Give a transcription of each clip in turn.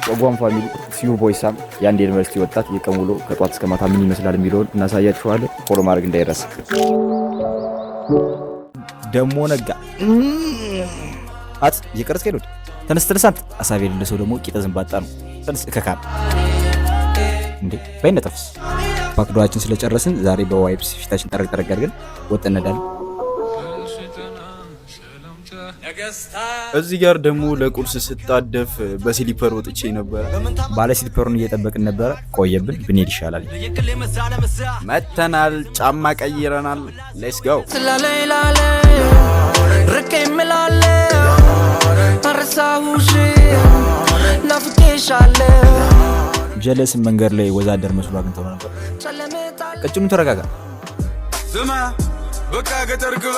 ጾጓም ፋሚሊ ሲዩ ቦይሳም የአንድ ዩኒቨርሲቲ ወጣት የቀን ውሎ ከጧት እስከ ማታ ምን ይመስላል የሚለውን እናሳያችኋለን። ፎሎ ማድረግ እንዳይረሳ። ደሞ ነጋ አት ይቀርስ ከሉት ተነስተንሳት አሳብ የሌለ ሰው ደግሞ ቂጠ ዝንባጣ ነው። ተነስ ከካም እንዴ በእነተፍስ ፓክዶአችን ስለጨረስን ዛሬ በዋይፕስ ፊታችን ጠረቅ ጠረቅ አድርገን ወጥ እንሄዳለን። እዚህ ጋር ደግሞ ለቁርስ ስታደፍ በስሊፐር ወጥቼ ነበር። ባለ ስሊፐሩን እየጠበቅን ነበር። ቆየብን ብንሄድ ይሻላል። መተናል፣ ጫማ ቀይረናል። ሌትስ ጎ ጀለስ መንገድ ላይ ወዛደር መስሎ አግኝተው ነበር። ቀጭኑ ተረጋጋ። ስማ በቃ ገጠር ግባ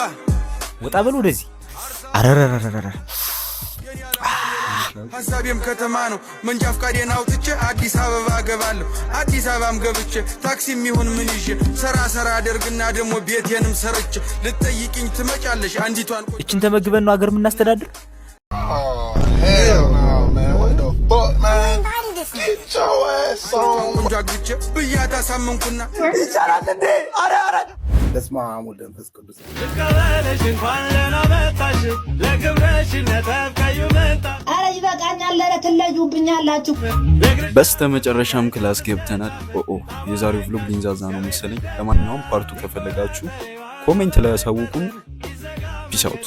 ወጣ በሉ ወደዚህ። አረረረረረ ሐሳቤም ከተማ ነው። መንጃ ፍቃዴን አውጥቼ አዲስ አበባ ገባለሁ። አዲስ አበባም ገብቼ ታክሲም ይሁን ምን ይዤ ሰራ አደርግና ደግሞ ቤቴንም ሰርቼ ልትጠይቅኝ ትመጫለሽ አንዲቷን። እቺን ተመግበን ነው ሀገር የምናስተዳድር? ጃግቼ ብያታ ሳመንኩና ይቻላል እንዴ? አረ በስመ አብ ወወልድ ወመንፈስ ቅዱስ ልቀበልሽ እንኳን ለናመጣሽ ለክብረሽ ነተፍከዩ መጣ። አረ ይበቃኛል፣ ለትለዩብኛላችሁ። በስተመጨረሻም ክላስ ገብተናል። የዛሬው vlog ሊንዛዛ ነው መሰለኝ። ለማንኛውም ፓርቱ ከፈለጋችሁ ኮሜንት ላይ ያሳውቁን። ፒስ አውት